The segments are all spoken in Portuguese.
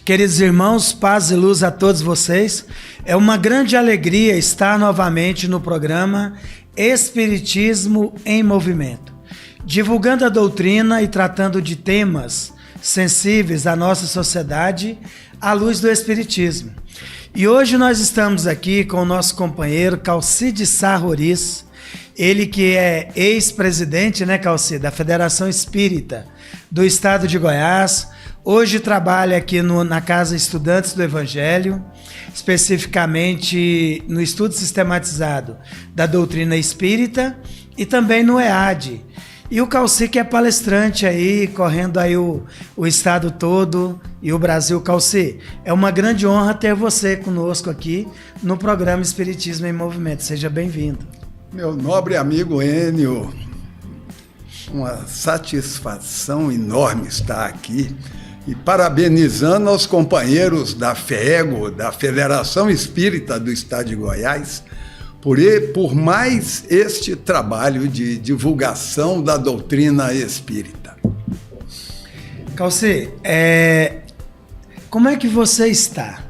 Queridos irmãos, paz e luz a todos vocês. É uma grande alegria estar novamente no programa Espiritismo em Movimento, divulgando a doutrina e tratando de temas sensíveis à nossa sociedade à luz do Espiritismo. E hoje nós estamos aqui com o nosso companheiro Calcide Sá Roriz, ele que é ex-presidente, né, Calcide, da Federação Espírita do Estado de Goiás. Hoje trabalha aqui na Casa Estudantes do Evangelho, especificamente no estudo sistematizado da doutrina espírita e também no EAD. E o Calci, que é palestrante aí, correndo aí o estado todo e o Brasil. Calci, é uma grande honra ter você conosco aqui no programa Espiritismo em Movimento. Seja bem-vindo. Meu nobre amigo Enio, uma satisfação enorme estar aqui e parabenizando aos companheiros da FEGO, da Federação Espírita do Estado de Goiás, por mais este trabalho de divulgação da doutrina espírita. Calci, como é que você está?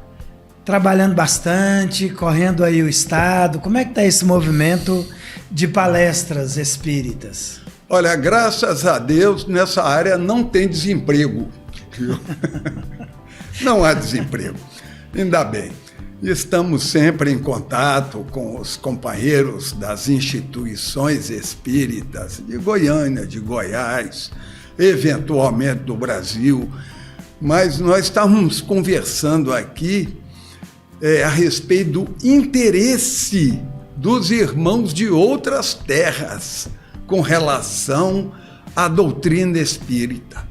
Trabalhando bastante, correndo aí o Estado, como é que está esse movimento de palestras espíritas? Olha, graças a Deus, nessa área não tem desemprego. Não há desemprego, ainda bem. Estamos sempre em contato com os companheiros das instituições espíritas de Goiânia, de Goiás, eventualmente do Brasil, mas nós estávamos conversando aqui a respeito do interesse dos irmãos de outras terras com relação à doutrina espírita.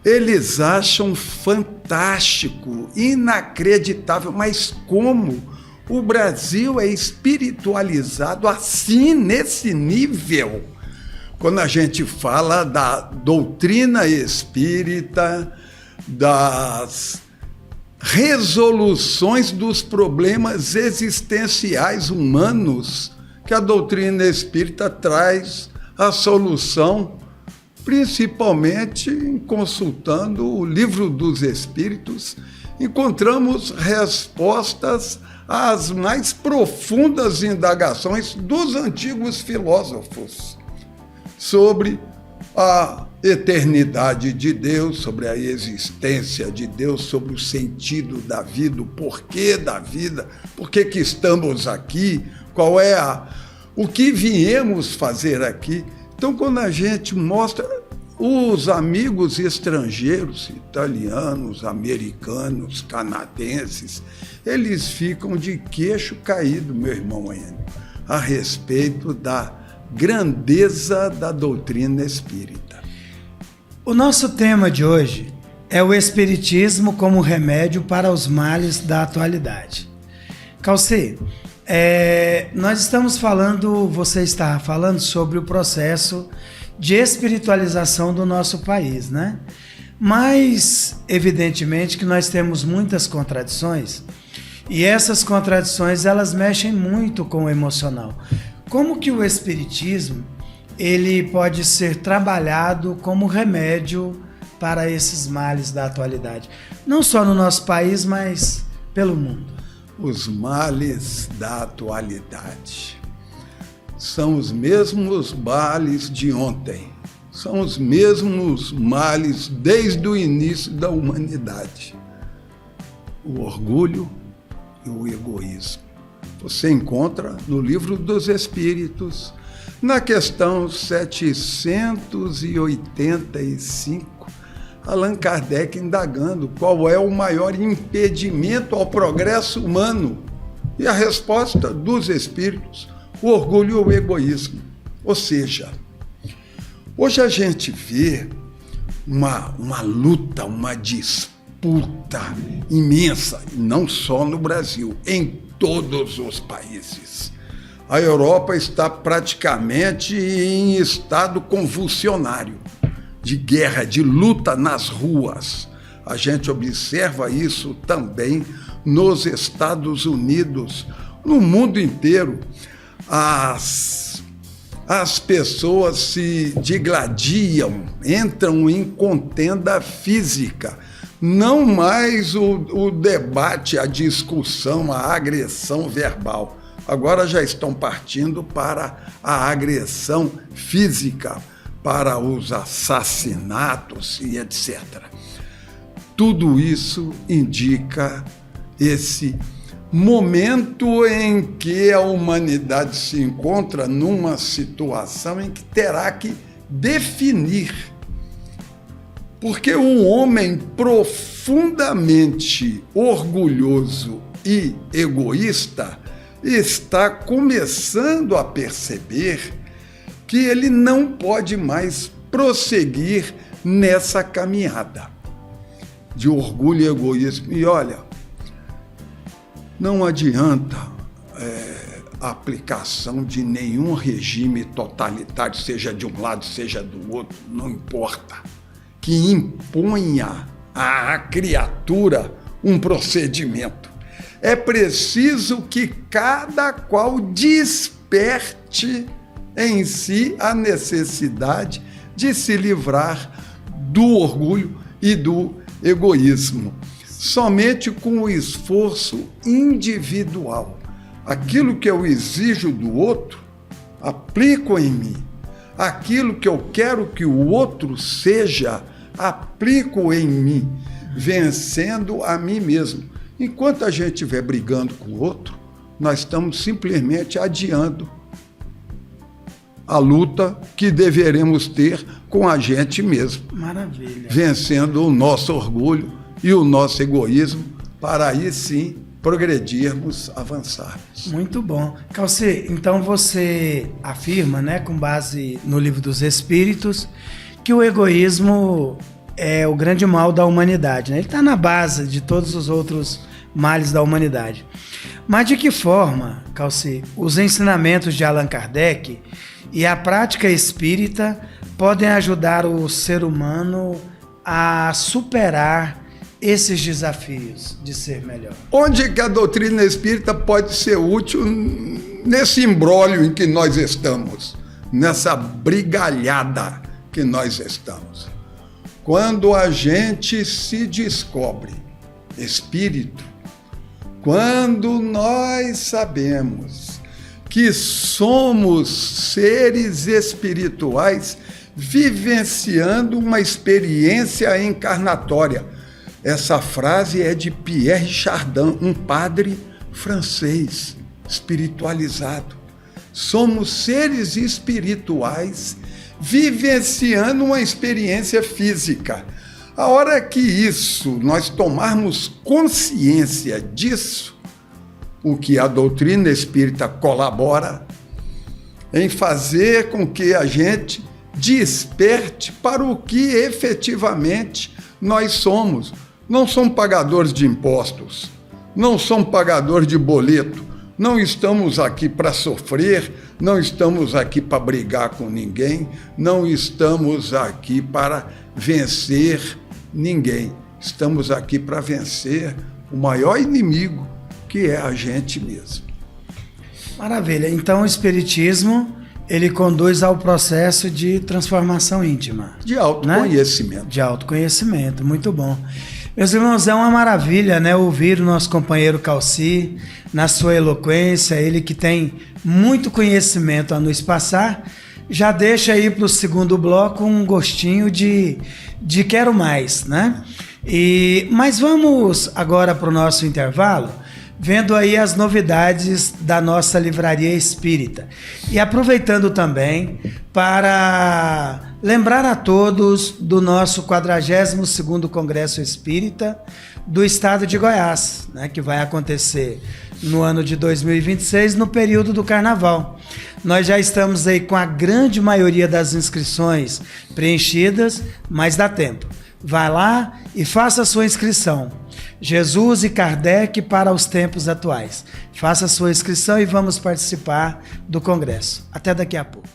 Eles acham fantástico, inacreditável, mas como o Brasil é espiritualizado assim, nesse nível? Quando a gente fala da doutrina espírita, das resoluções dos problemas existenciais humanos, que a doutrina espírita traz a solução, principalmente consultando o Livro dos Espíritos, encontramos respostas às mais profundas indagações dos antigos filósofos sobre a eternidade de Deus, sobre a existência de Deus, sobre o sentido da vida, o porquê da vida, por que estamos aqui, qual é o que viemos fazer aqui. Então, quando a gente mostra, os amigos estrangeiros, italianos, americanos, canadenses, eles ficam de queixo caído, meu irmão Enio, a respeito da grandeza da doutrina espírita. O nosso tema de hoje é o Espiritismo como remédio para os males da atualidade. Calci, nós estamos falando, você está falando sobre o processo de espiritualização do nosso país, né? Mas, evidentemente, que nós temos muitas contradições e essas contradições, elas mexem muito com o emocional. Como que o Espiritismo, ele pode ser trabalhado como remédio para esses males da atualidade? Não só no nosso país, mas pelo mundo. Os males da atualidade são os mesmos males de ontem, são os mesmos males desde o início da humanidade. O orgulho e o egoísmo. Você encontra no Livro dos Espíritos, na questão 785, Allan Kardec indagando qual é o maior impedimento ao progresso humano. E a resposta dos Espíritos: o orgulho e o egoísmo. Ou seja, hoje a gente vê uma luta, uma disputa imensa, não só no Brasil, em todos os países. A Europa está praticamente em estado convulsionário, de guerra, de luta nas ruas. A gente observa isso também nos Estados Unidos, no mundo inteiro. As pessoas se digladiam, entram em contenda física não mais o debate, a discussão, a agressão verbal. Agora já estão partindo para a agressão física, para os assassinatos e etc. Tudo isso indica esse momento em que a humanidade se encontra numa situação em que terá que definir. Porque um homem profundamente orgulhoso e egoísta está começando a perceber que ele não pode mais prosseguir nessa caminhada de orgulho e egoísmo. E olha, não adianta a aplicação de nenhum regime totalitário, seja de um lado, seja do outro, não importa, que imponha à criatura um procedimento. É preciso que cada qual desperte em si a necessidade de se livrar do orgulho e do egoísmo. Somente com o esforço individual. Aquilo que eu exijo do outro, aplico em mim. Aquilo que eu quero que o outro seja, aplico em mim, vencendo a mim mesmo. Enquanto a gente estiver brigando com o outro, nós estamos simplesmente adiando a luta que deveremos ter com a gente mesmo. Maravilha. Vencendo o nosso orgulho e o nosso egoísmo, para aí sim progredirmos, avançarmos. Muito bom. Calcê, então você afirma, né, com base no Livro dos Espíritos, que o egoísmo é o grande mal da humanidade, né? Ele está na base de todos os outros males da humanidade. Mas de que forma, Calcê, os ensinamentos de Allan Kardec e a prática espírita podem ajudar o ser humano a superar esses desafios de ser melhor? Onde que a doutrina espírita pode ser útil nesse imbróglio em que nós estamos, nessa brigalhada que nós estamos? Quando a gente se descobre espírito, quando nós sabemos que somos seres espirituais vivenciando uma experiência encarnatória. Essa frase é de Pierre Chardin, um padre francês espiritualizado. Somos seres espirituais vivenciando uma experiência física. A hora que nós tomarmos consciência disso, o que a doutrina espírita colabora em fazer com que a gente desperte para o que efetivamente nós somos. Não somos pagadores de impostos, não somos pagadores de boleto, não estamos aqui para sofrer, não estamos aqui para brigar com ninguém, não estamos aqui para vencer ninguém. Estamos aqui para vencer o maior inimigo, que é a gente mesmo. Maravilha. Então o Espiritismo, ele conduz ao processo de transformação íntima. De autoconhecimento. Né? De autoconhecimento, muito bom. Meus irmãos, é uma maravilha, né, ouvir o nosso companheiro Calci na sua eloquência, ele que tem muito conhecimento a nos passar, já deixa aí para o segundo bloco um gostinho de quero mais, né? Mas vamos agora para o nosso intervalo, vendo aí as novidades da nossa livraria espírita. E aproveitando também para lembrar a todos do nosso 42º Congresso Espírita do Estado de Goiás, né, que vai acontecer no ano de 2026, no período do Carnaval. Nós já estamos aí com a grande maioria das inscrições preenchidas, mas dá tempo. Vá lá e faça a sua inscrição. Jesus e Kardec para os tempos atuais. Faça a sua inscrição e vamos participar do congresso. Até daqui a pouco.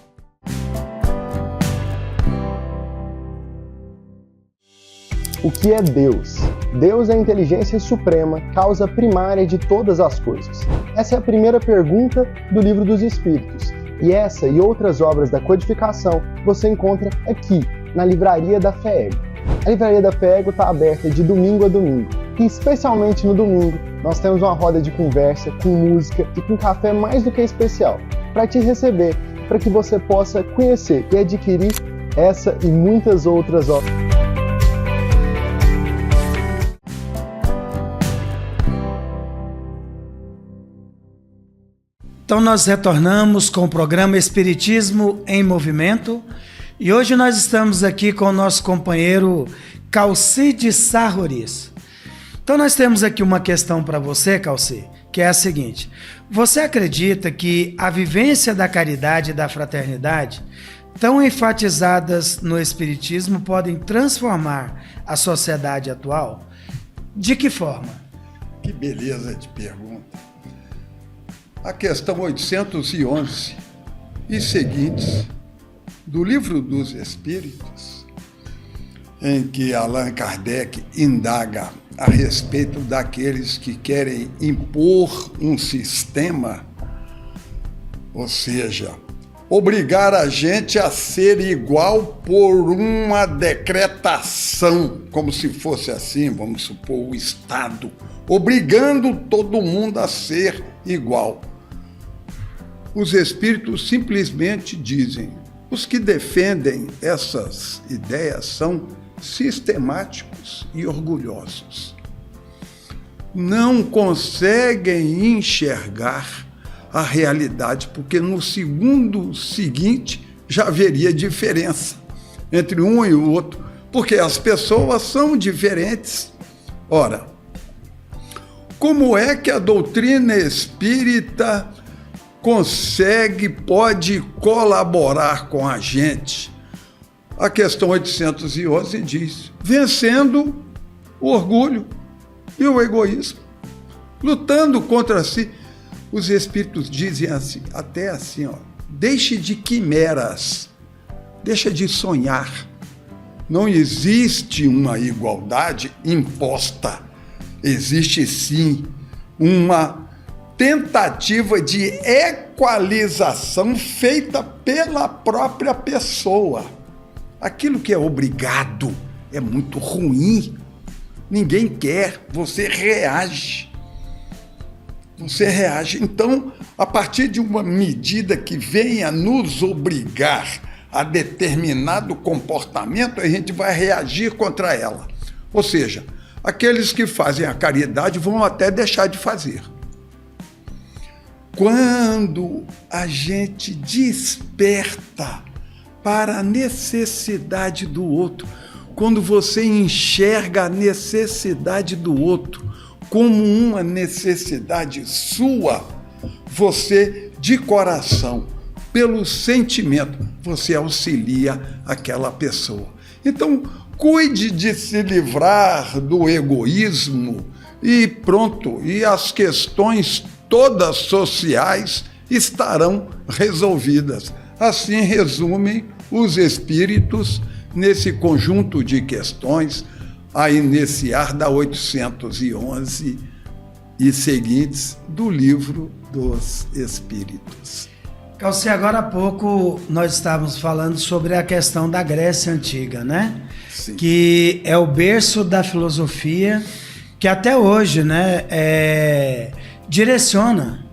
O que é Deus? Deus é a inteligência suprema, causa primária de todas as coisas. Essa é a primeira pergunta do Livro dos Espíritos. E essa e outras obras da codificação você encontra aqui, na Livraria da FEEG. A Livraria da Fé Ego está aberta de domingo a domingo. E especialmente no domingo, nós temos uma roda de conversa, com música e com café mais do que especial, para te receber, para que você possa conhecer e adquirir essa e muitas outras obras. Então nós retornamos com o programa Espiritismo em Movimento e hoje nós estamos aqui com o nosso companheiro Calcide Sarroris. Então nós temos aqui uma questão para você, Calci, que é a seguinte: você acredita que a vivência da caridade e da fraternidade, tão enfatizadas no Espiritismo, podem transformar a sociedade atual? De que forma? Que beleza de pergunta. A questão 811 e seguintes do Livro dos Espíritos, em que Allan Kardec indaga a respeito daqueles que querem impor um sistema, ou seja, obrigar a gente a ser igual por uma decretação, como se fosse assim, vamos supor, o Estado, obrigando todo mundo a ser igual. Os espíritos simplesmente dizem: os que defendem essas ideias são sistemáticos e orgulhosos. Não conseguem enxergar a realidade, porque no segundo seguinte já haveria diferença entre um e o outro, porque as pessoas são diferentes. Ora, como é que a doutrina espírita pode colaborar com a gente? A questão 811 diz: vencendo o orgulho e o egoísmo, lutando contra si. Os espíritos dizem assim, até assim, deixe de quimeras, deixa de sonhar. Não existe uma igualdade imposta, existe sim uma tentativa de equalização feita pela própria pessoa. Aquilo que é obrigado é muito ruim, ninguém quer, você reage. Então, a partir de uma medida que venha nos obrigar a determinado comportamento, a gente vai reagir contra ela. Ou seja, aqueles que fazem a caridade vão até deixar de fazer. Quando a gente desperta para a necessidade do outro, quando você enxerga a necessidade do outro como uma necessidade sua, você, de coração, pelo sentimento, você auxilia aquela pessoa. Então, cuide de se livrar do egoísmo e pronto, e as questões todas sociais estarão resolvidas. Assim resumem os espíritos nesse conjunto de questões a iniciar da 811 e seguintes do Livro dos Espíritos. Calci, agora há pouco nós estávamos falando sobre a questão da Grécia Antiga, né? Sim. Que é o berço da filosofia, que até hoje, né, direciona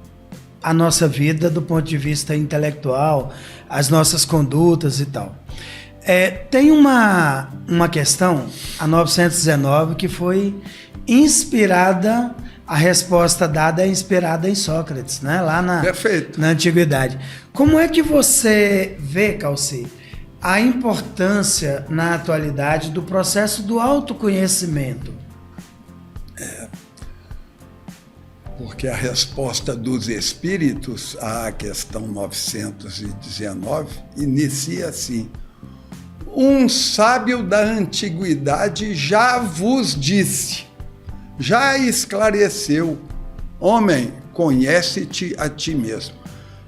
a nossa vida do ponto de vista intelectual, as nossas condutas e tal. Tem uma questão, a 919, que foi inspirada, a resposta dada é inspirada em Sócrates, né? Lá na Antiguidade. Como é que você vê, Calci, a importância na atualidade do processo do autoconhecimento? Porque a resposta dos espíritos à questão 919 inicia assim: um sábio da antiguidade já vos disse, já esclareceu, homem, conhece-te a ti mesmo.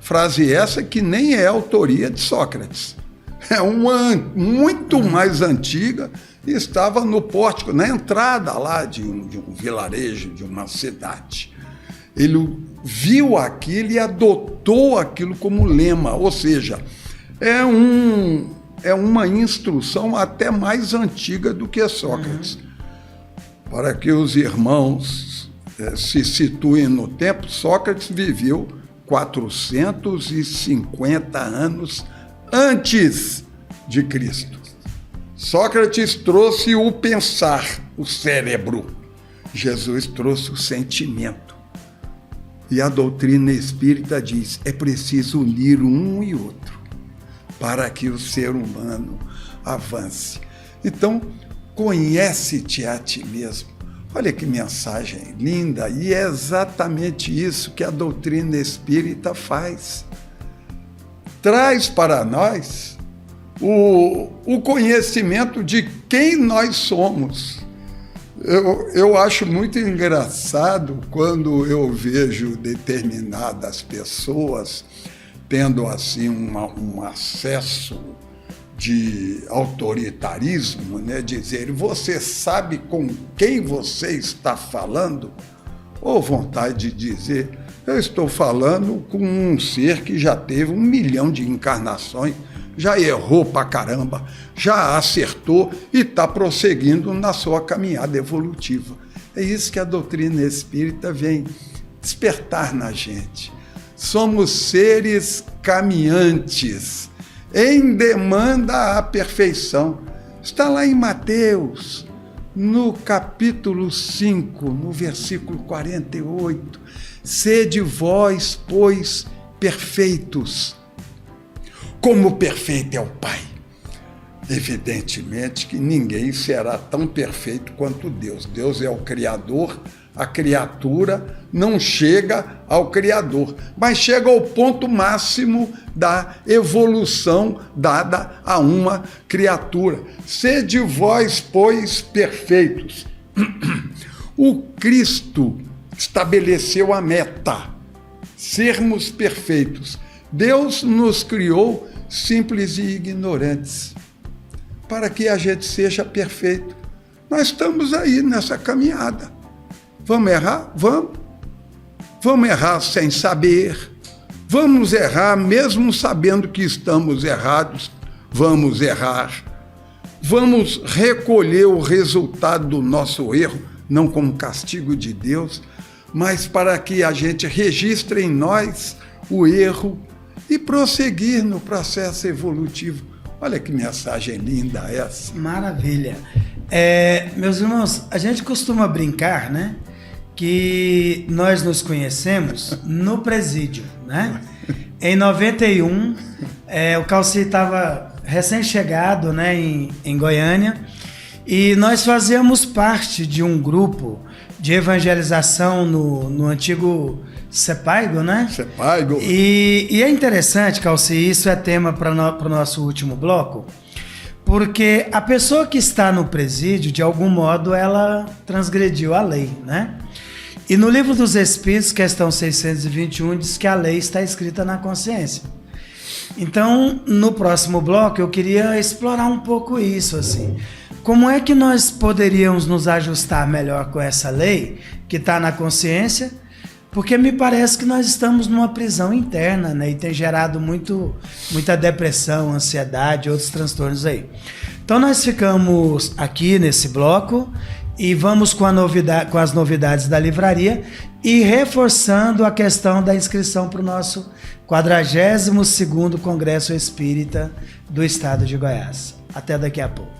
Frase essa que nem é autoria de Sócrates. É uma muito mais antiga, estava no pórtico, na entrada lá de um vilarejo, de uma cidade. Ele viu aquilo e adotou aquilo como lema, ou seja, é um é uma instrução até mais antiga do que Sócrates. Para que os irmãos se situem no tempo, Sócrates viveu 450 anos antes de Cristo. Sócrates trouxe o pensar, o cérebro. Jesus trouxe o sentimento. E a doutrina espírita diz, é preciso unir um e outro para que o ser humano avance. Então, conhece-te a ti mesmo. Olha que mensagem linda, e é exatamente isso que a doutrina espírita faz. Traz para nós o conhecimento de quem nós somos. Eu acho muito engraçado quando eu vejo determinadas pessoas tendo assim um acesso de autoritarismo, né? Dizer, você sabe com quem você está falando? Ou vontade de dizer, eu estou falando com um ser que já teve 1 milhão de encarnações, já errou pra caramba, já acertou e está prosseguindo na sua caminhada evolutiva. É isso que a doutrina espírita vem despertar na gente. Somos seres caminhantes, em demanda à perfeição. Está lá em Mateus, no capítulo 5, no versículo 48. Sede vós, pois, perfeitos, como perfeito é o Pai. Evidentemente que ninguém será tão perfeito quanto Deus. Deus é o Criador, a criatura não chega ao Criador, mas chega ao ponto máximo da evolução dada a uma criatura. Sede vós, pois, perfeitos. O Cristo estabeleceu a meta, sermos perfeitos. Deus nos criou simples e ignorantes, para que a gente seja perfeito. Nós estamos aí nessa caminhada. Vamos errar? Vamos. Vamos errar sem saber. Vamos errar mesmo sabendo que estamos errados. Vamos errar. Vamos recolher o resultado do nosso erro, não como castigo de Deus, mas para que a gente registre em nós o erro e prosseguir no processo evolutivo. Olha que mensagem linda essa. Maravilha. Meus irmãos, a gente costuma brincar, né? Que nós nos conhecemos no presídio, né? Em 91, o Calci estava recém-chegado, né, em Goiânia, e nós fazíamos parte de um grupo de evangelização no antigo CEPAIGO, né? CEPAIGO. E é interessante, Calci, isso é tema para o nosso último bloco, porque a pessoa que está no presídio, de algum modo, ela transgrediu a lei, né? E no Livro dos Espíritos, questão 621, diz que a lei está escrita na consciência. Então, no próximo bloco, eu queria explorar um pouco isso, assim. Como é que nós poderíamos nos ajustar melhor com essa lei que está na consciência? Porque me parece que nós estamos numa prisão interna, né? E tem gerado muita depressão, ansiedade, outros transtornos aí. Então nós ficamos aqui nesse bloco e vamos com as novidades da livraria e reforçando a questão da inscrição para o nosso 42º Congresso Espírita do Estado de Goiás. Até daqui a pouco.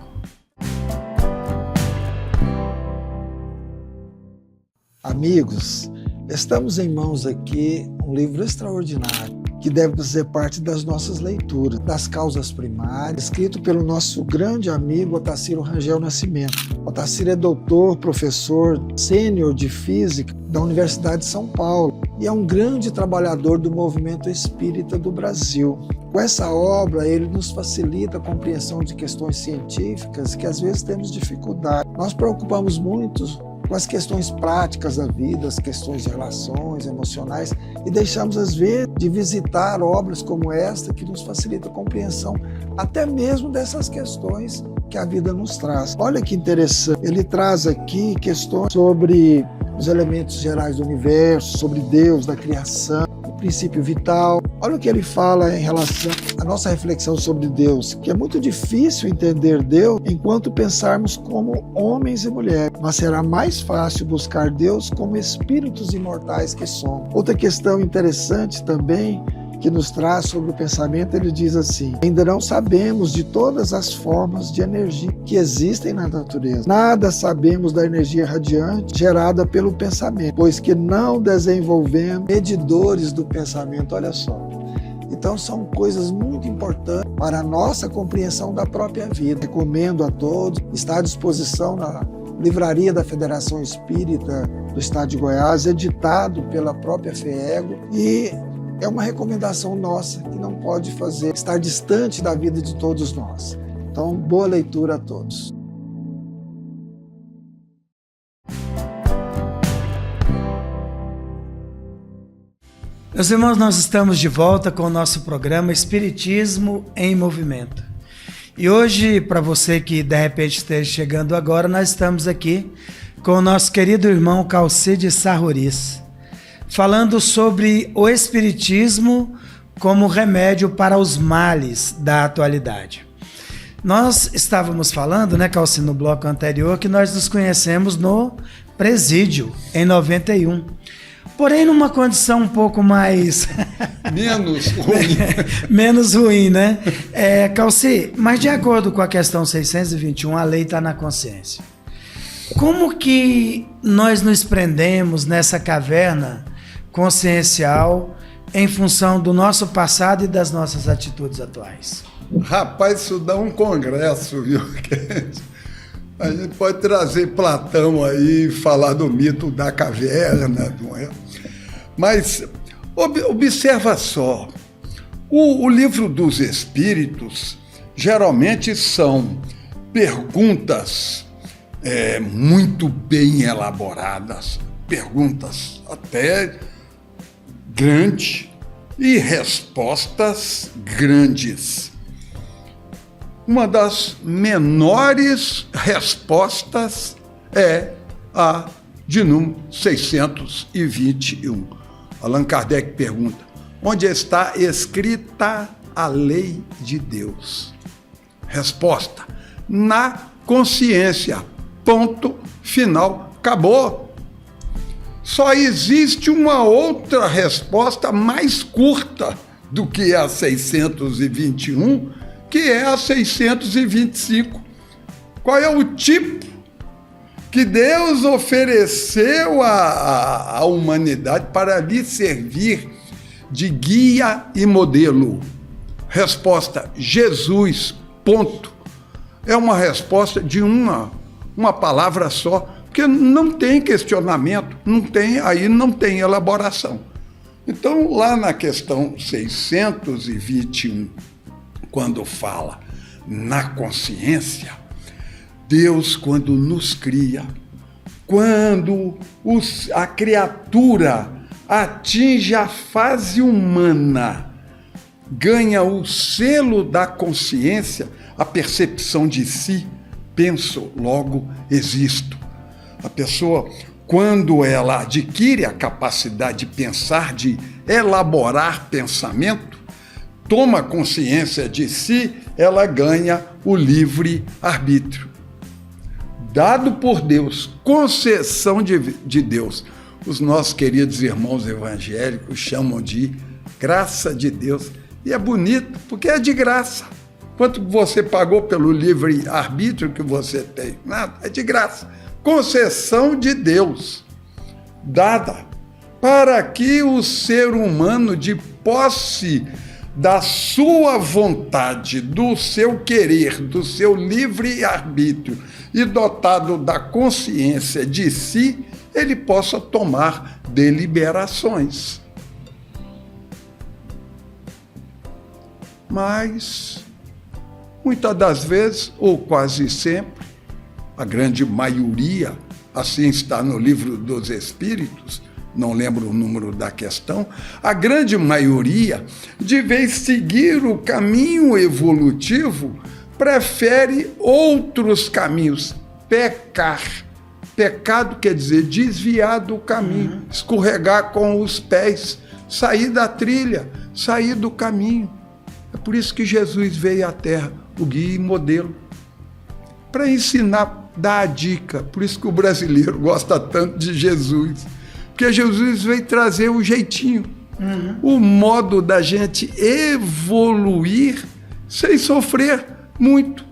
Amigos, estamos em mãos aqui um livro extraordinário que deve fazer parte das nossas leituras, das causas primárias, escrito pelo nosso grande amigo Otacílio Rangel Nascimento. Otacílio é doutor, professor sênior de física da Universidade de São Paulo e é um grande trabalhador do movimento espírita do Brasil. Com essa obra, ele nos facilita a compreensão de questões científicas que às vezes temos dificuldade. Nós preocupamos muito com as questões práticas da vida, as questões de relações emocionais, e deixamos, às vezes, de visitar obras como esta, que nos facilita a compreensão até mesmo dessas questões que a vida nos traz. Olha que interessante, ele traz aqui questões sobre os elementos gerais do universo, sobre Deus, da criação. princípio vital. Olha o que ele fala em relação à nossa reflexão sobre Deus, que é muito difícil entender Deus enquanto pensarmos como homens e mulheres, mas será mais fácil buscar Deus como espíritos imortais que somos. Outra questão interessante também que nos traz sobre o pensamento, ele diz assim: ainda não sabemos de todas as formas de energia que existem na natureza. Nada sabemos da energia radiante gerada pelo pensamento, pois que não desenvolvemos medidores do pensamento. Olha só. Então são coisas muito importantes para a nossa compreensão da própria vida. Recomendo a todos, está à disposição na Livraria da Federação Espírita do Estado de Goiás, editado pela própria FEEGO, e é uma recomendação nossa que não pode fazer estar distante da vida de todos nós. Então, boa leitura a todos. Meus irmãos, nós estamos de volta com o nosso programa Espiritismo em Movimento. E hoje, para você que de repente esteja chegando agora, nós estamos aqui com o nosso querido irmão Calcide Sarroris, falando sobre o Espiritismo como remédio para os males da atualidade. Nós estávamos falando, né, Calci, no bloco anterior, que nós nos conhecemos no presídio, em 91. Porém, numa condição um pouco mais... menos ruim. menos ruim, né? Calci, mas de acordo com a questão 621, a lei está na consciência. Como que nós nos prendemos nessa caverna consciencial em função do nosso passado e das nossas atitudes atuais? Rapaz, isso dá um congresso, viu? A gente pode trazer Platão aí e falar do mito da caverna, não é? Mas observa só, o livro dos Espíritos geralmente são perguntas muito bem elaboradas, perguntas até grandes e respostas grandes. Uma das menores respostas é a de número 621. Allan Kardec pergunta: onde está escrita a lei de Deus? Resposta: na consciência. Ponto final. Acabou. Só existe uma outra resposta mais curta do que a 621, que é a 625. Qual é o tipo que Deus ofereceu à humanidade para lhe servir de guia e modelo? Resposta: Jesus, ponto. É uma resposta de uma palavra só, porque não tem questionamento, não tem elaboração. Então, lá na questão 621, quando fala na consciência, Deus, quando nos cria, quando a criatura atinge a fase humana, ganha o selo da consciência, a percepção de si, penso, logo existo. A pessoa, quando ela adquire a capacidade de pensar, de elaborar pensamento, toma consciência de si, ela ganha o livre-arbítrio. Dado por Deus, concessão de Deus. Os nossos queridos irmãos evangélicos chamam de graça de Deus. E é bonito, porque é de graça. Quanto você pagou pelo livre-arbítrio que você tem? Nada, é de graça. Concessão de Deus, dada para que o ser humano, de posse da sua vontade, do seu querer, do seu livre-arbítrio e dotado da consciência de si, ele possa tomar deliberações. Mas, muitas das vezes, ou quase sempre, a grande maioria, assim está no Livro dos Espíritos, não lembro o número da questão, a grande maioria, de vez seguir o caminho evolutivo, prefere outros caminhos, pecar. Pecado quer dizer desviar do caminho, escorregar com os pés, sair da trilha, sair do caminho. É por isso que Jesus veio à Terra, o guia e modelo, para ensinar, dar a dica. Por isso que o brasileiro gosta tanto de Jesus, porque Jesus veio trazer o jeitinho, o modo da gente evoluir sem sofrer muito,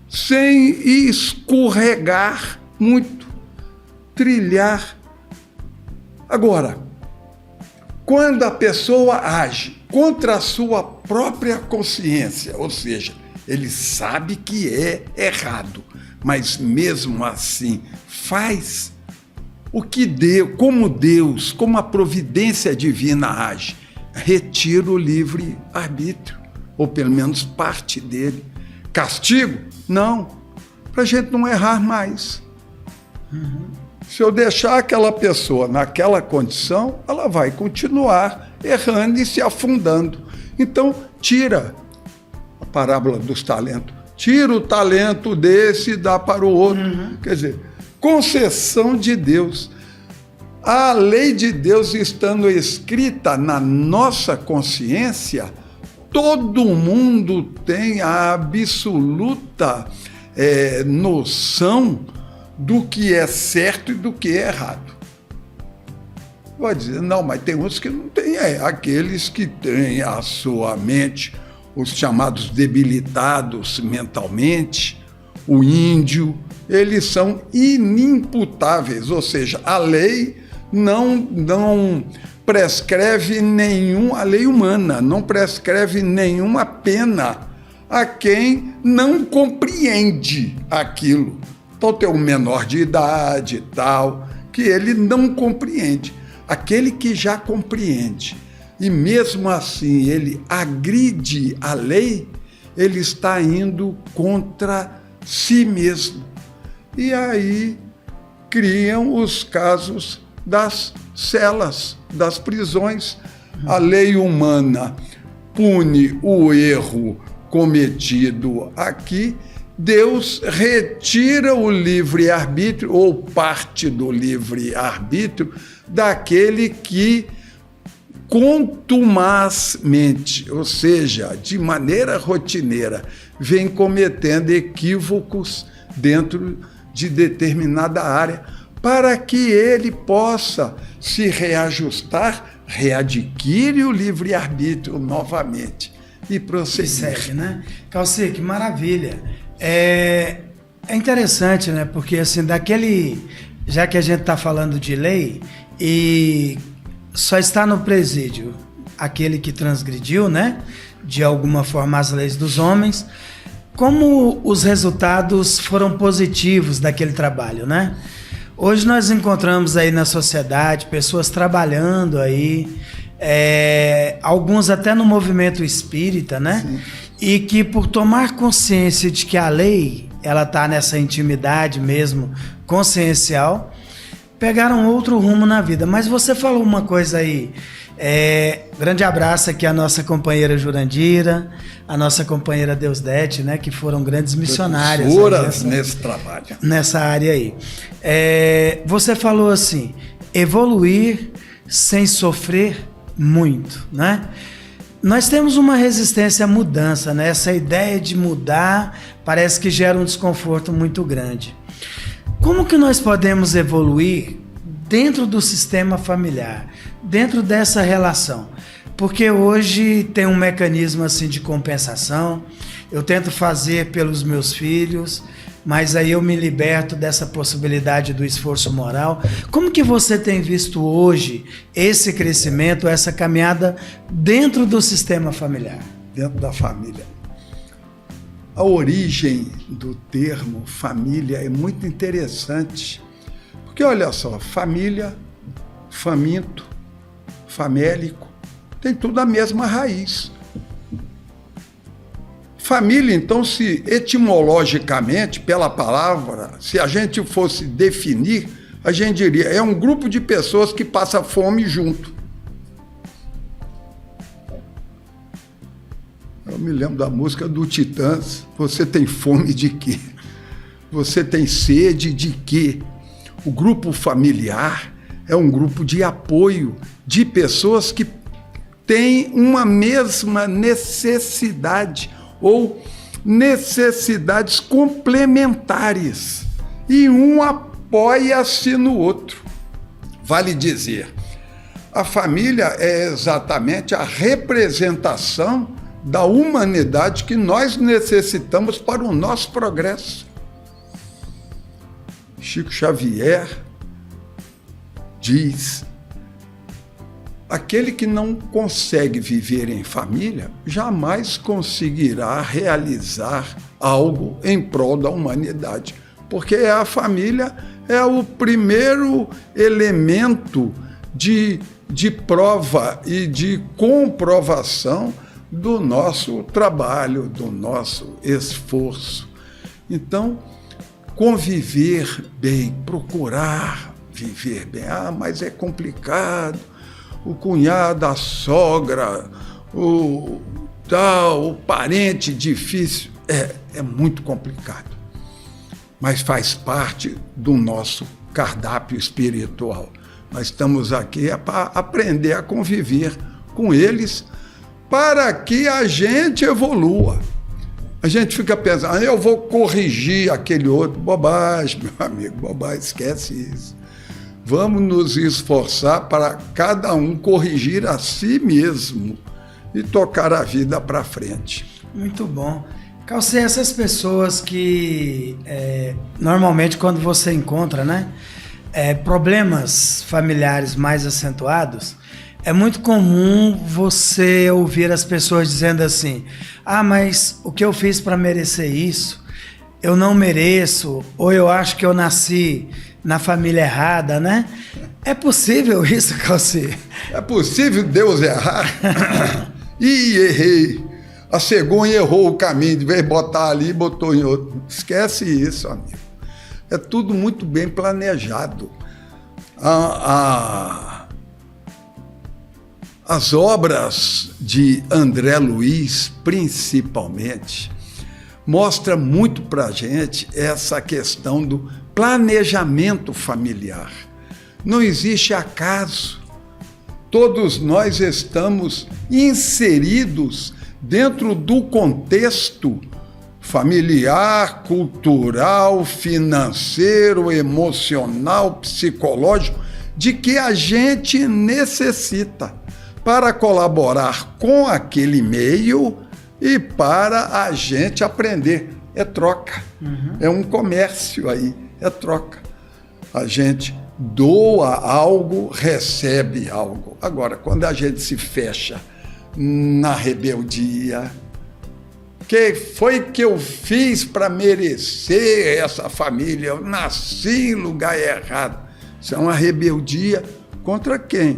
sem escorregar muito, trilhar. Agora, quando a pessoa age contra a sua própria consciência, ou seja, ele sabe que é errado, mas mesmo assim faz o que Deus, como a providência divina age, retira o livre-arbítrio, ou pelo menos parte dele. Castigo? Não, para a gente não errar mais. Se eu deixar aquela pessoa naquela condição, ela vai continuar errando e se afundando. Então, tira a parábola dos talentos. Tira o talento desse e dá para o outro. Quer dizer, concessão de Deus. A lei de Deus estando escrita na nossa consciência, todo mundo tem a absoluta noção do que é certo e do que é errado. Vai dizer, não, mas tem uns que não têm, aqueles que têm a sua mente, os chamados debilitados mentalmente, o índio, eles são inimputáveis, ou seja, a lei não prescreve a lei humana não prescreve nenhuma pena a quem não compreende aquilo. Então tem um menor de idade e tal, que ele não compreende. Aquele que já compreende, e mesmo assim ele agride a lei, ele está indo contra si mesmo. E aí criam os casos das celas, das prisões. A lei humana pune o erro cometido aqui, Deus retira o livre-arbítrio, ou parte do livre-arbítrio, daquele que contumazmente, ou seja, de maneira rotineira, vem cometendo equívocos dentro de determinada área, para que ele possa se reajustar, readquire o livre-arbítrio novamente e prosseguir. Segue, né? Calci, que maravilha. É interessante, né? Porque assim, já que a gente está falando de lei, e só está no presídio aquele que transgrediu, né? De alguma forma as leis dos homens. Como os resultados foram positivos daquele trabalho, né? Hoje nós encontramos aí na sociedade pessoas trabalhando aí, alguns até no movimento espírita, né? Sim. E que por tomar consciência de que a lei, ela está nessa intimidade mesmo, consciencial, pegaram outro rumo na vida. Mas você falou uma coisa aí, grande abraço aqui à nossa companheira Jurandira, a nossa companheira Deusdete, né, que foram grandes missionárias nesse trabalho. Nessa área aí. Você falou assim, evoluir sem sofrer muito, né? Nós temos uma resistência à mudança, né? Essa ideia de mudar parece que gera um desconforto muito grande. Como que nós podemos evoluir dentro do sistema familiar, dentro dessa relação? Porque hoje tem um mecanismo assim de compensação, eu tento fazer pelos meus filhos, mas aí eu me liberto dessa possibilidade do esforço moral. Como que você tem visto hoje esse crescimento, essa caminhada dentro do sistema familiar? Dentro da família. A origem do termo família é muito interessante, porque olha só, família, faminto, famélico, tem tudo a mesma raiz. Família, então, se etimologicamente, pela palavra, se a gente fosse definir, a gente diria, é um grupo de pessoas que passa fome junto. Eu me lembro da música do Titãs, você tem fome de quê? Você tem sede de quê? O grupo familiar é um grupo de apoio de pessoas que têm uma mesma necessidade ou necessidades complementares e um apoia-se no outro. Vale dizer, a família é exatamente a representação da humanidade que nós necessitamos para o nosso progresso. Chico Xavier diz: aquele que não consegue viver em família jamais conseguirá realizar algo em prol da humanidade, porque a família é o primeiro elemento de prova e de comprovação do nosso trabalho, do nosso esforço. Então, conviver bem, procurar viver bem. Mas é complicado. O cunhado, a sogra, o parente difícil. É muito complicado. Mas faz parte do nosso cardápio espiritual. Nós estamos aqui para aprender a conviver com eles para que a gente evolua. A gente fica pensando, eu vou corrigir aquele outro. Bobagem, meu amigo, bobagem, esquece isso. Vamos nos esforçar para cada um corrigir a si mesmo e tocar a vida para frente. Muito bom. Calcê, essas pessoas que normalmente quando você encontra, né, problemas familiares mais acentuados, é muito comum você ouvir as pessoas dizendo assim: mas o que eu fiz para merecer isso? Eu não mereço, ou eu acho que eu nasci na família errada, né? É possível isso, Calcê? É possível Deus errar? Ih, errei. A cegonha errou o caminho, de vez de botar ali, botou em outro. Esquece isso, amigo. É tudo muito bem planejado. As obras de André Luiz, principalmente, mostram muito para a gente essa questão do planejamento familiar. Não existe acaso. Todos nós estamos inseridos dentro do contexto familiar, cultural, financeiro, emocional, psicológico, de que a gente necessita para colaborar com aquele meio e para a gente aprender. É troca. É um comércio aí, é troca. A gente doa algo, recebe algo. Agora, quando a gente se fecha na rebeldia, que foi que eu fiz para merecer essa família? Eu nasci em lugar errado. Isso é uma rebeldia contra quem?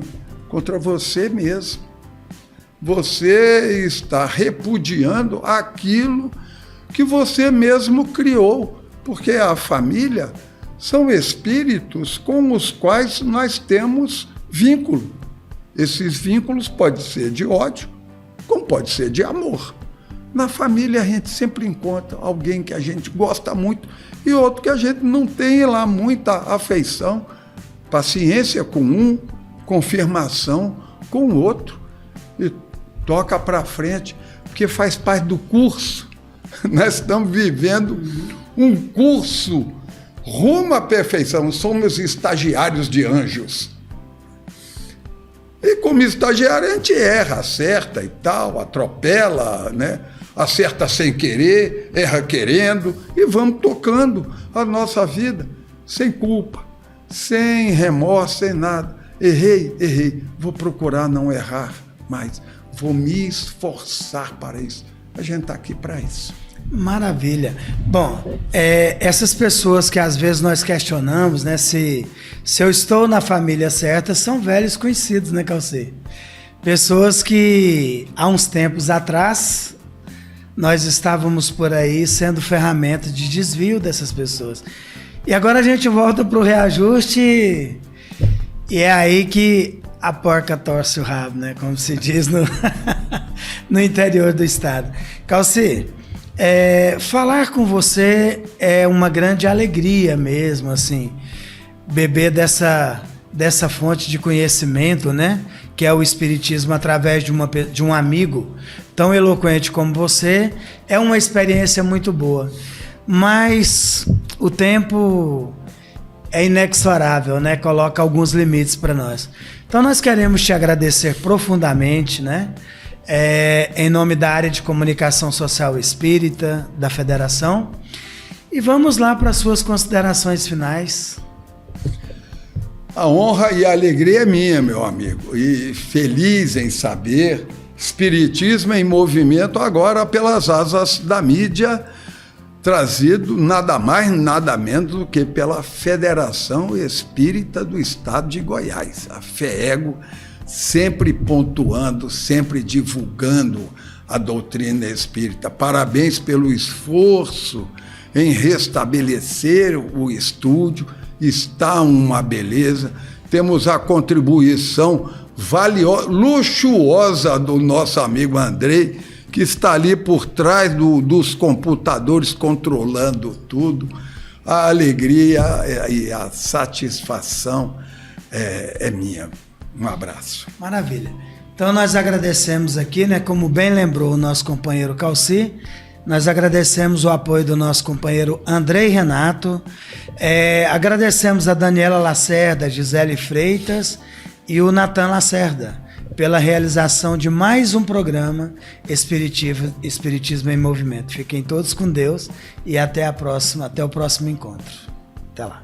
Contra você mesmo. Você está repudiando aquilo que você mesmo criou, porque a família são espíritos com os quais nós temos vínculo. Esses vínculos podem ser de ódio, como pode ser de amor. Na família a gente sempre encontra alguém que a gente gosta muito e outro que a gente não tem lá muita afeição, paciência com um, confirmação com o outro, e toca para frente, porque faz parte do curso. Nós estamos vivendo um curso rumo à perfeição, somos estagiários de anjos. E como estagiário a gente erra, acerta e tal, atropela, né? Acerta sem querer, erra querendo, e vamos tocando a nossa vida sem culpa, sem remorso, sem nada. Errei, vou procurar não errar mais, vou me esforçar para isso. A gente está aqui para isso. Maravilha. Bom, essas pessoas que às vezes nós questionamos, né, se eu estou na família certa, são velhos conhecidos, né, Calcê? Pessoas que há uns tempos atrás nós estávamos por aí sendo ferramenta de desvio dessas pessoas. E agora a gente volta para o reajuste e é aí que a porca torce o rabo, né? Como se diz no interior do estado. Calcê, falar com você é uma grande alegria mesmo, assim, beber dessa dessa fonte de conhecimento, né? Que é o Espiritismo através de um amigo tão eloquente como você, é uma experiência muito boa. Mas o tempo é inexorável, né? Coloca alguns limites para nós. Então nós queremos te agradecer profundamente, né? Em nome da área de comunicação social espírita da Federação. E vamos lá para as suas considerações finais. A honra e a alegria é minha, meu amigo. E feliz em saber, Espiritismo em movimento agora pelas asas da mídia, trazido nada mais, nada menos do que pela Federação Espírita do Estado de Goiás, a FEEGO, sempre pontuando, sempre divulgando a doutrina espírita. Parabéns pelo esforço em restabelecer o estúdio, está uma beleza. Temos a contribuição valiosa, luxuosa do nosso amigo Andrei, que está ali por trás dos computadores controlando tudo. A alegria e a satisfação é minha. Um abraço. Maravilha. Então nós agradecemos aqui, né, como bem lembrou o nosso companheiro Calci, nós agradecemos o apoio do nosso companheiro Andrei Renato, agradecemos a Daniela Lacerda, Gisele Freitas e o Natan Lacerda pela realização de mais um programa Espiritismo em Movimento. Fiquem todos com Deus e até o próximo encontro. Até lá.